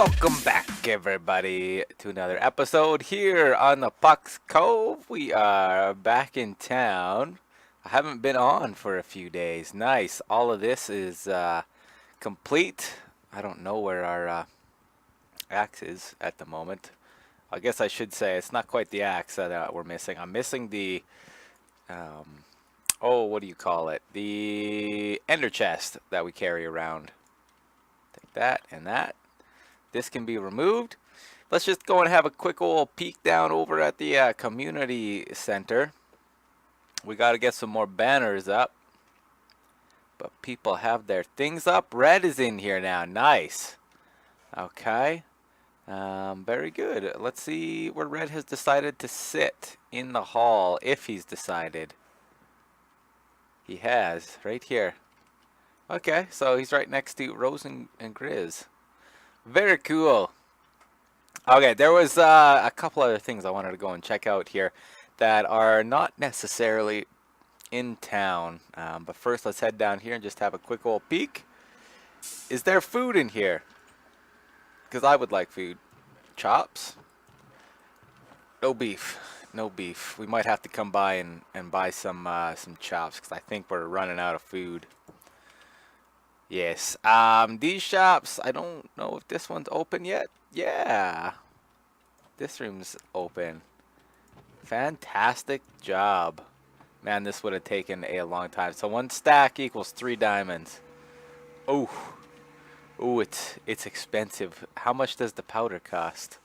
Welcome back, everybody, to another episode here on the Puks Cove. We are back in town. I haven't been on for a few days. Nice. All of this is complete. I don't know where our axe is at the moment. I guess I should say it's not quite the axe that we're missing. I'm missing the, what do you call it? The ender chest that we carry around. Take that and that. This can be removed. Let's just go and have a quick old peek down over at the community center. We got to get some more banners up. But people have their things up. Red is in here now. Nice. Okay. Very good. Let's see where Red has decided to sit in the hall, if he's decided. He has, right here. Okay, so he's right next to Rose and Grizz. Very cool. Okay, there was a couple other things I wanted to go and check out here that are not necessarily in town. But first, let's head down here and just have a quick old peek. Is there food in here? Because I would like food. Chops? No beef. No beef. We might have to come by and buy some chops because I think we're running out of food. Yes. These shops, I don't know if this one's open yet. Yeah. This room's open. Fantastic job. Man, this would have taken a long time. So 1 stack equals 3 diamonds. Oh. Oh, it's expensive. How much does the powder cost?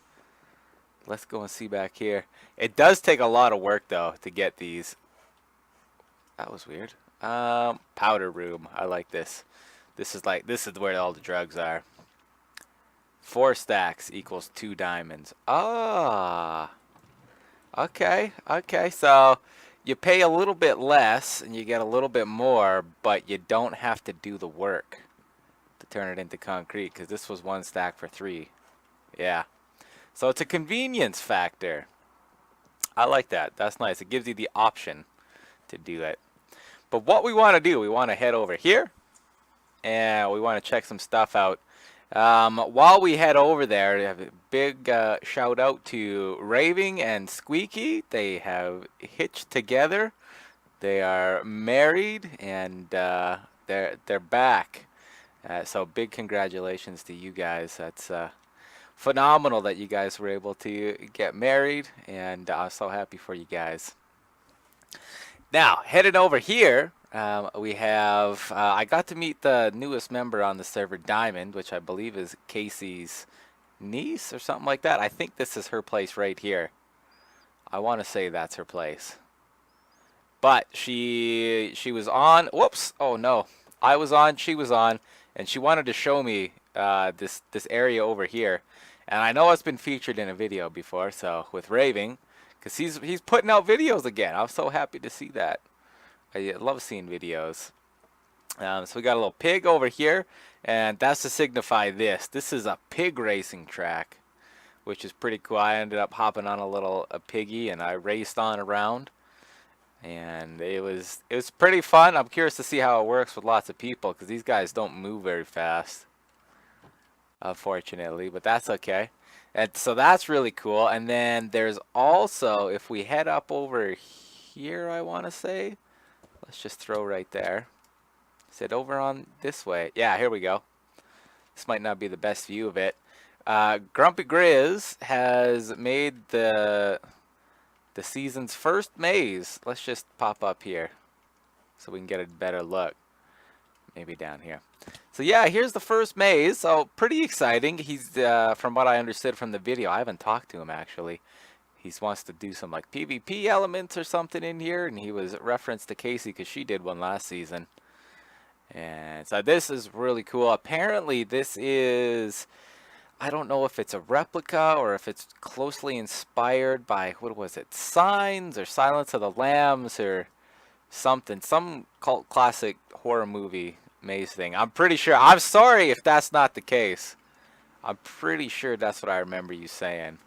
Let's go and see back here. It does take a lot of work though to get these. That was weird. Powder room. I like this. This is where all the drugs are. 4 stacks equals 2 diamonds. Ah. Okay. Okay. So you pay a little bit less and you get a little bit more, but you don't have to do the work to turn it into concrete because this was 1 stack for 3. Yeah. So it's a convenience factor. I like that. That's nice. It gives you the option to do it. But what we want to do, we want to head over here. And we want to check some stuff out. While we head over there, have a big shout out to Raving and Squeaky. They have hitched together. They are married and they're back. So big congratulations to you guys. That's phenomenal that you guys were able to get married, and I'm so happy for you guys. Now heading over here. We have, I got to meet the newest member on the server, Diamond, which I believe is Casey's niece or something like that. I think this is her place right here. I want to say that's her place. But she was on, whoops, oh no. I was on, she was on, and she wanted to show me this area over here. And I know it's been featured in a video before, so with Raving, because he's putting out videos again. I'm so happy to see that. I love seeing videos. So we got a little pig over here, and that's to signify this. This is a pig racing track, which is pretty cool. I ended up hopping on a piggy, and I raced on around, and it was pretty fun. I'm curious to see how it works with lots of people because these guys don't move very fast, unfortunately, but that's okay. And so that's really cool. And then there's also, if we head up over here, I want to say. Let's just throw right there. Is it over on this way? Yeah, here we go. This might not be the best view of it. Grumpy Grizz has made the season's first maze. Let's just pop up here so we can get a better look. Maybe down here. So yeah, here's the first maze. So pretty exciting. He's from what I understood from the video. I haven't talked to him actually. He wants to do some like PvP elements or something in here, and he was referenced to Casey because she did one last season. And so this is really cool. Apparently this is, I don't know if it's a replica or if it's closely inspired by, what was it, Signs or Silence of the Lambs or something, some cult classic horror movie maze thing. I'm pretty sure. I'm sorry if that's not the case. I'm pretty sure that's what I remember you saying.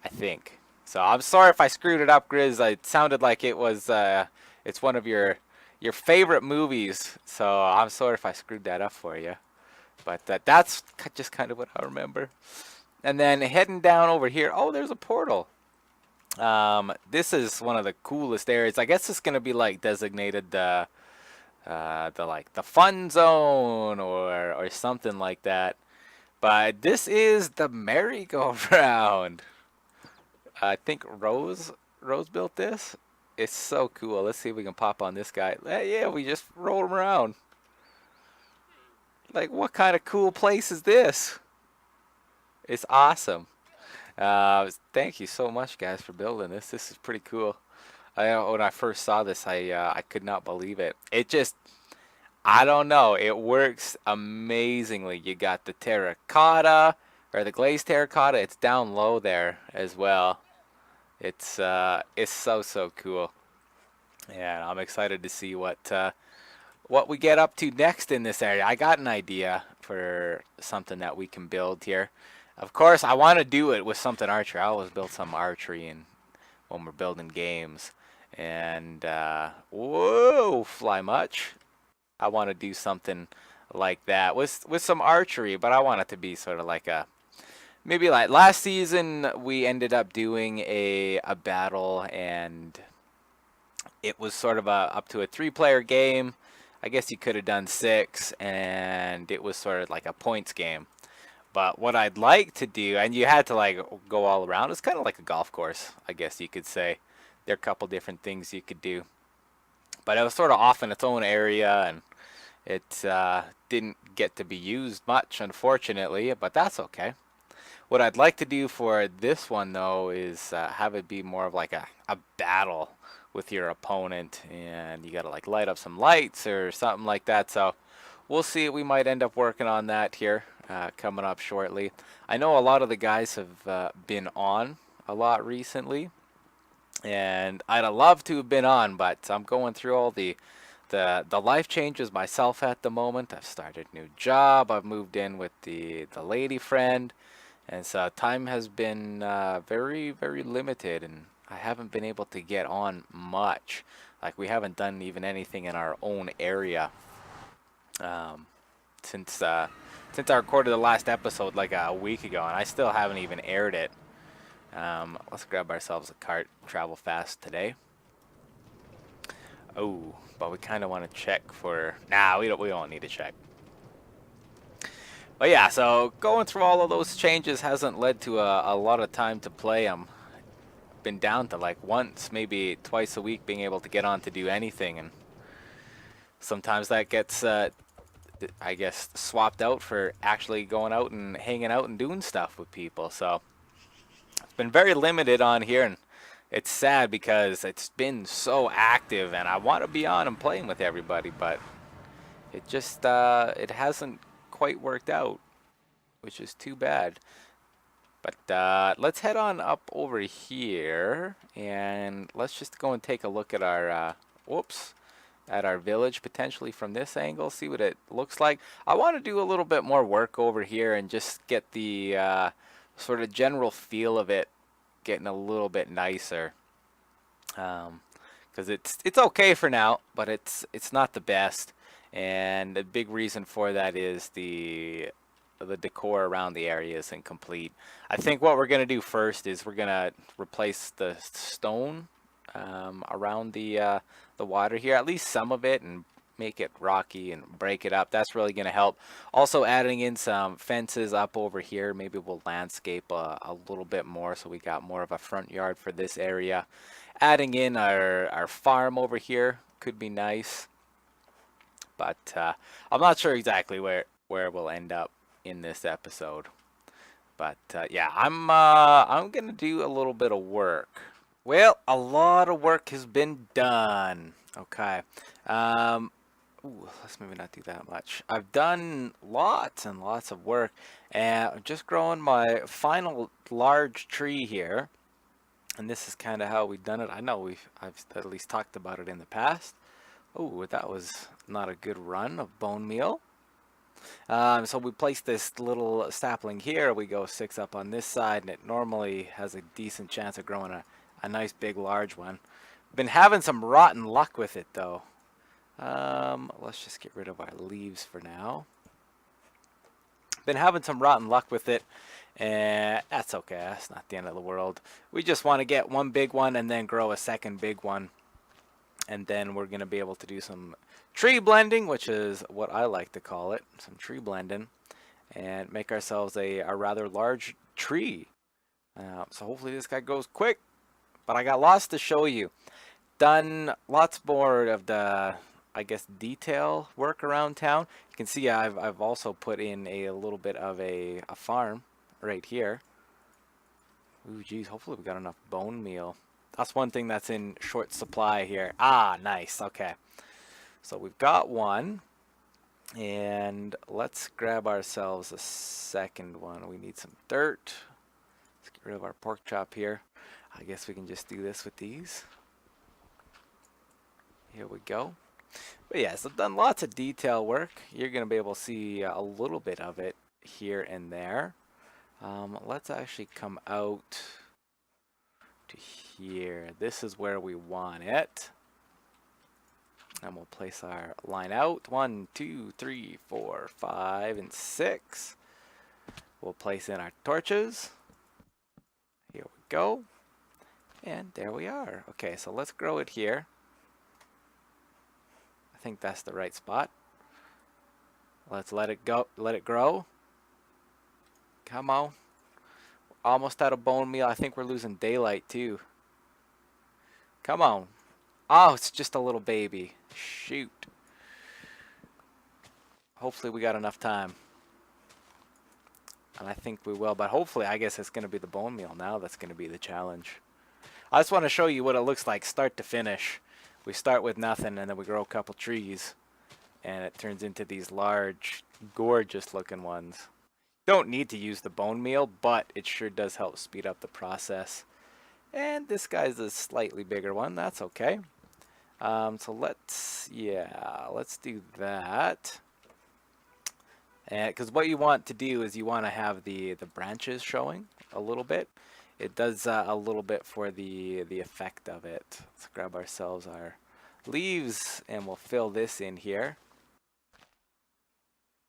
I think. So I'm sorry if I screwed it up, Grizz. It sounded like it was it's one of your favorite movies. So I'm sorry if I screwed that up for you. But that's just kind of what I remember. And then heading down over here, oh, there's a portal. This is one of the coolest areas. I guess it's gonna be like designated the fun zone or something like that. But this is the merry-go-round. I think Rose built this. It's so cool. Let's see if we can pop on this guy. Yeah, we just roll him around. Like, what kind of cool place is this? It's awesome. Thank you so much, guys, for building this. This is pretty cool. When I first saw this, I could not believe it. It just, I don't know. It works amazingly. You got the terracotta or the glazed terracotta. It's down low there as well. It's so cool. Yeah, I'm excited to see what we get up to next in this area. I got an idea for something that we can build here. Of course, I want to do it with something archery. I always build some archery and when we're building games. And whoa, fly much. I want to do something like that with some archery, but I want it to be sort of like a maybe like last season we ended up doing a battle and it was sort of a up to a 3-player game. I guess you could have done 6 and it was sort of like a points game. But what I'd like to do, and you had to like go all around, it's kind of like a golf course, I guess you could say. There are a couple different things you could do. But it was sort of off in its own area and it didn't get to be used much, unfortunately, but that's okay. What I'd like to do for this one, though, is have it be more of like a battle with your opponent, and you gotta like light up some lights or something like that. So we'll see. We might end up working on that here coming up shortly. I know a lot of the guys have been on a lot recently, and I'd have loved to have been on, but I'm going through all the life changes myself at the moment. I've started a new job. I've moved in with the lady friend, and so time has been very limited, and I haven't been able to get on much. Like we haven't done even anything in our own area um, since I recorded the last episode like a week ago, and I still haven't even aired it. Let's grab ourselves a cart, travel fast today. Oh, but we kind of want to check for. Nah, we don't need to check. But yeah, so going through all of those changes hasn't led to a lot of time to play. I'm been down to like once, maybe twice a week being able to get on to do anything, and sometimes that gets I guess swapped out for actually going out and hanging out and doing stuff with people. So it's been very limited on here, and it's sad because it's been so active and I want to be on and playing with everybody, but it just it hasn't quite worked out, which is too bad. But let's head on up over here and let's just go and take a look at our whoops, at our village potentially from this angle, see what it looks like. I want to do a little bit more work over here and just get the sort of general feel of it getting a little bit nicer. Because it's okay for now, but it's not the best. And the big reason for that is the decor around the area isn't complete. I think what we're gonna do first is we're gonna replace the stone around the water here, at least some of it, and make it rocky and break it up. That's really gonna help. Also adding in some fences up over here. Maybe we'll landscape a little bit more so we got more of a front yard for this area. Adding in our farm over here could be nice, but I'm not sure exactly where we'll end up in this episode. But yeah, I'm gonna do a little bit of work. Well, a lot of work has been done. Okay. Ooh, let's maybe not do that much. I've done lots and lots of work, and I'm just growing my final large tree here. And this is kind of how we've done it. I know I've at least talked about it in the past. Oh, that was not a good run of bone meal. So we place this little sapling here. We go 6 up on this side, and it normally has a decent chance of growing a nice big large one. Been having some rotten luck with it though. Let's just get rid of our leaves for now. Been having some rotten luck with it, and that's okay. That's not the end of the world. We just want to get one big one and then grow a second big one. And then we're going to be able to do some tree blending, which is what I like to call it, some tree blending, and make ourselves a rather large tree. So hopefully this guy goes quick, but I got lots to show you. Done lots more of the, I guess, detail work around town. You can see I've also put in a little bit of a farm right here. Ooh, geez, hopefully we got enough bone meal. That's one thing that's in short supply here. Ah, nice. Okay. So we've got one. And let's grab ourselves a second one. We need some dirt. Let's get rid of our pork chop here. I guess we can just do this with these. Here we go. But yeah, so I've done lots of detail work. You're going to be able to see a little bit of it here and there. Let's actually come out to here. This is where we want it. And we'll place our line out. 1, 2, 3, 4, 5, and 6. We'll place in our torches. Here we go. And there we are. Okay, so let's grow it here. I think that's the right spot. Let's let it go. Let it grow. Come on. Almost out of bone meal. I think we're losing daylight too. Come on. Oh, it's just a little baby. Shoot. Hopefully we got enough time. And I think we will, but hopefully I guess it's going to be the bone meal now that's going to be the challenge. I just want to show you what it looks like start to finish. We start with nothing and then we grow a couple trees. And it turns into these large, gorgeous looking ones. Don't need to use the bone meal, but it sure does help speed up the process. And this guy's a slightly bigger one. That's okay. So let's do that. And because what you want to do is you want to have the branches showing a little bit. It does a little bit for the effect of it. Let's grab ourselves our leaves and we'll fill this in here.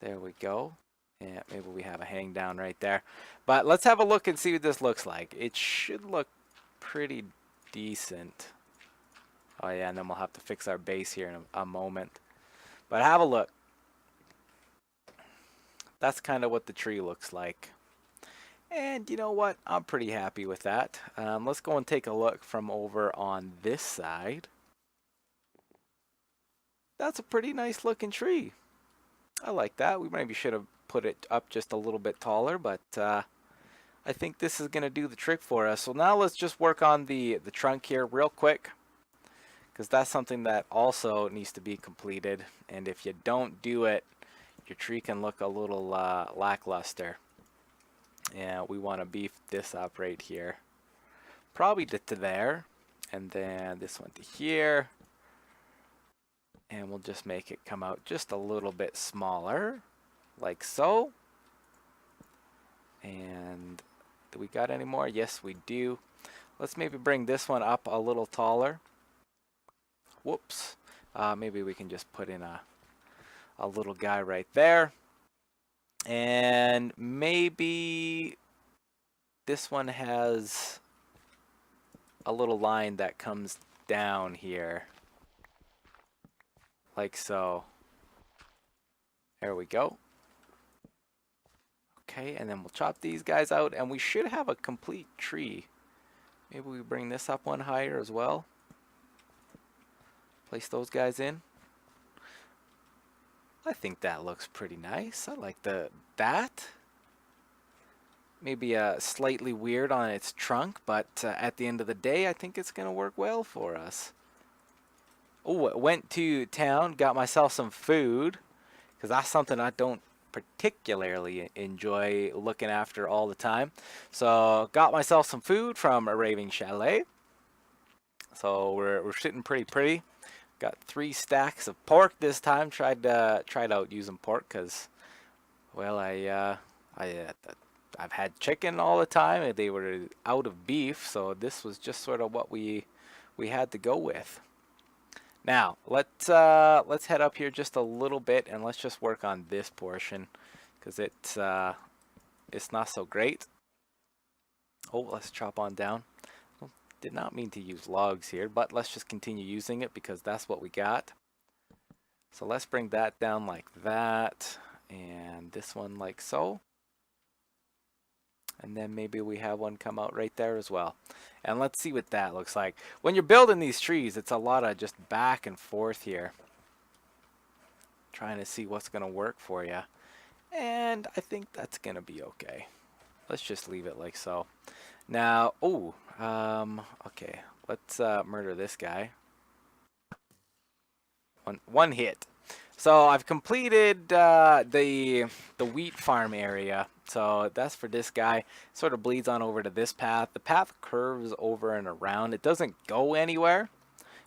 There we go. Yeah, maybe we have a hang down right there. But let's have a look and see what this looks like. It should look pretty decent. Oh yeah, and then we'll have to fix our base here in a moment. But have a look. That's kind of what the tree looks like. And you know what? I'm pretty happy with that. Let's go and take a look from over on this side. That's a pretty nice looking tree. I like that. We maybe should have put it up just a little bit taller, but I think this is going to do the trick for us. So now let's just work on the trunk here real quick, because that's something that also needs to be completed. And if you don't do it, your tree can look a little lackluster. And we want to beef this up right here. Probably to there. And then this one to here. And we'll just make it come out just a little bit smaller. Like so. And do we got any more? Yes, we do. Let's maybe bring this one up a little taller. Whoops. Maybe we can just put in a little guy right there. And maybe this one has a little line that comes down here. Like so. There we go. Okay, and then we'll chop these guys out and we should have a complete tree. Maybe we bring this up one higher as well. Place those guys in. I think that looks pretty nice. I like that. Maybe slightly weird on its trunk, but at the end of the day, I think it's going to work well for us. Oh, went to town, got myself some food, because that's something I don't particularly enjoy looking after all the time. So got myself some food from a Raving Chalet. So we're sitting pretty. Got 3 stacks of pork this time. Tried out using pork because, well, I've had chicken all the time and they were out of beef, so this was just sort of what we had to go with. Now let's head up here just a little bit and let's just work on this portion because it's not so great. Oh, let's chop on down. Well, did not mean to use logs here, but let's just continue using it because that's what we got. So let's bring that down like that, and this one like so. And then maybe we have one come out right there as well. And let's see what that looks like. When you're building these trees, it's a lot of just back and forth here. Trying to see what's going to work for you. And I think that's going to be okay. Let's just leave it like so. Now, okay. Let's murder this guy. One hit. So I've completed the wheat farm area. So that's for this guy. Sort of bleeds on over to this path. The path curves over and around. It doesn't go anywhere,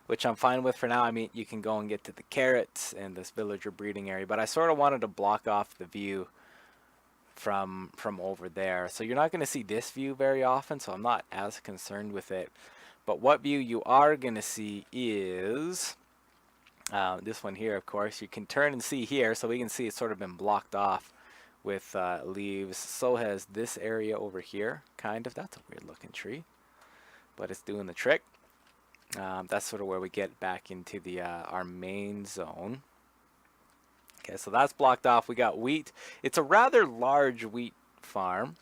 which I'm fine with for now. I mean, you can go and get to the carrots and this villager breeding area, but I sort of wanted to block off the view from over there. So you're not going to see this view very often, so I'm not as concerned with it. But what view you are going to see is this one here, of course. You can turn and see here, so we can see it's sort of been blocked off with leaves. So has this area over here, kind of. That's a weird looking tree, but it's doing the trick. That's sort of where we get back into the our main zone. Okay, so that's blocked off. We got wheat. It's a rather large wheat farm.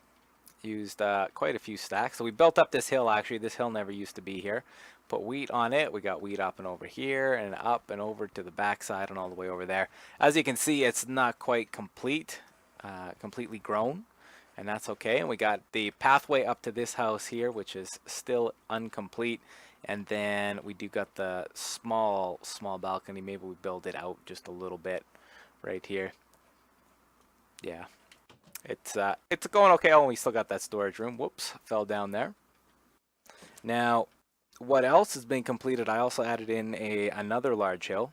Used quite a few stacks. So we built up this hill, actually. This hill never used to be here. Put wheat on it. We got wheat up and over here and up and over to the backside and all the way over there. As you can see, it's not quite completely grown, and that's okay. And we got the pathway up to this house here, which is still incomplete. And then we do got the small balcony. Maybe we build it out just a little bit right here. Yeah. It's going okay. Oh, we still got that storage room. Whoops, fell down there. Now, what else has been completed? I also added in another large hill,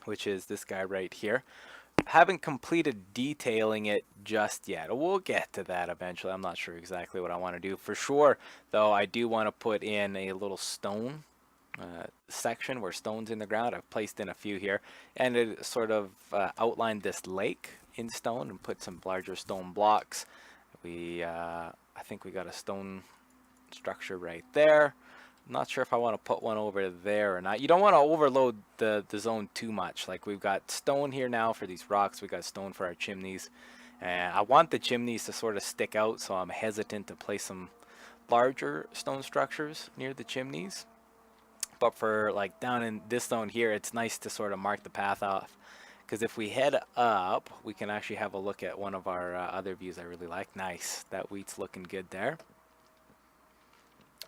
which is this guy right here. Haven't completed detailing it just yet. We'll get to that eventually. I'm not sure exactly what I want to do. For sure, though, I do want to put in a little stone section where stone's in the ground. I've placed in a few here, and it sort of outlined this lake in stone and put some larger stone blocks. I think we got a stone structure right there. I'm not sure if I want to put one over there or not. You don't want to overload the zone too much. Like, we've got stone here now for these rocks. We got stone for our chimneys, and I want the chimneys to sort of stick out, so I'm hesitant to place some larger stone structures near the chimneys. But for like down in this zone here, it's nice to sort of mark the path off, because if we head up, we can actually have a look at one of our other views I really like. Nice, that wheat's looking good there.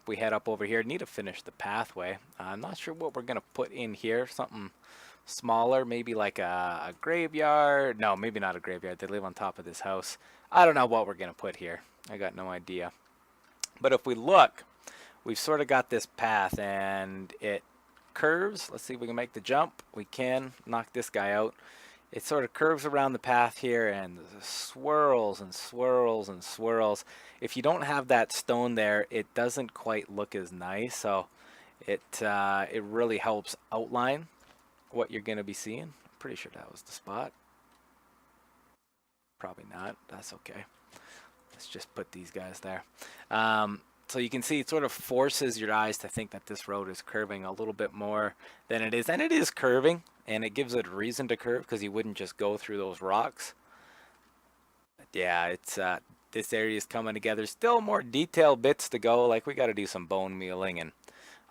We head up over here. Need to finish the pathway. I'm not sure what we're gonna put in here. Something smaller, maybe like a graveyard. No, maybe not a graveyard. They live on top of this house. I don't know what we're gonna put here. I got no idea. But if we look, we've sort of got this path and it curves. Let's see if we can make the jump. We can knock this guy out. It sort of curves around the path here and swirls and swirls and swirls. If you don't have that stone there, it doesn't quite look as nice. So it really helps outline what you're going to be seeing. I'm pretty sure that was the spot. Probably not. That's okay. Let's just put these guys there. So you can see it sort of forces your eyes to think that this road is curving a little bit more than it is. And it is curving, and it gives it a reason to curve, because you wouldn't just go through those rocks. But yeah, it's this area is coming together. Still more detailed bits to go. Like, we got to do some bone mealing, and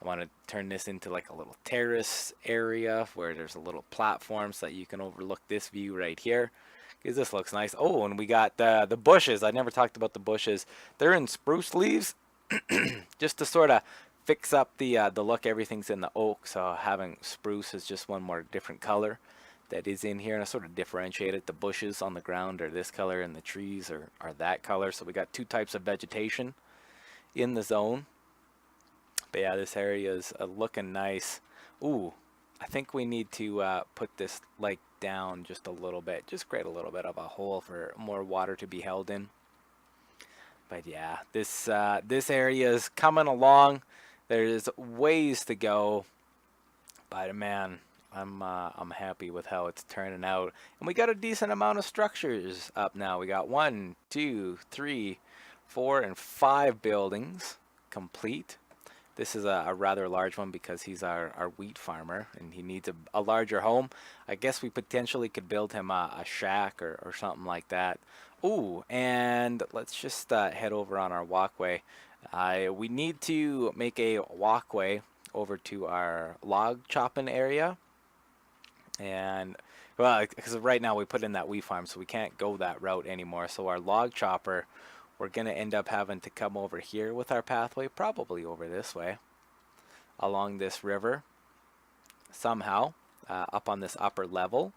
I want to turn this into like a little terrace area where there's a little platform so that you can overlook this view right here. Because this looks nice. Oh, and we got the bushes. I never talked about the bushes. They're in spruce leaves. Just to sort of fix up the look. Everything's in the oak, so having spruce is just one more different color that is in here, and I sort of differentiate it. The bushes on the ground are this color, and the trees are that color. So we got two types of vegetation in the zone. But yeah, this area is looking nice. Ooh, I think we need to put this lake down just a little bit. Just create a little bit of a hole for more water to be held in. But yeah, this area is coming along. There's ways to go, but man, I'm happy with how it's turning out, and we got a decent amount of structures up now. We got 1, 2, 3, 4, and 5 buildings complete. This is a rather large one because he's our wheat farmer and he needs a larger home. I guess we potentially could build him a shack or something like that. Ooh, and let's just head over on our walkway. We need to make a walkway over to our log chopping area. And, well, because right now we put in that wheat farm, so we can't go that route anymore. So our log chopper, we're going to end up having to come over here with our pathway, probably over this way, along this river, somehow, up on this upper level.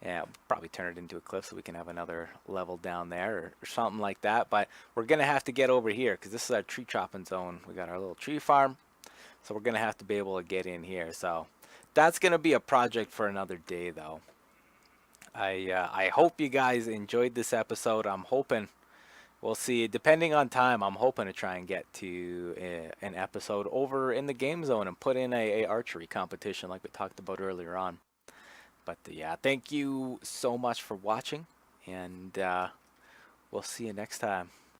And we'll probably turn it into a cliff so we can have another level down there or something like that. But we're going to have to get over here because this is our tree chopping zone. We got our little tree farm. So we're going to have to be able to get in here. So that's going to be a project for another day, though. I hope you guys enjoyed this episode. I'm hoping we'll see. Depending on time, I'm hoping to try and get to an episode over in the game zone and put in a archery competition like we talked about earlier on. But yeah, thank you so much for watching, and we'll see you next time.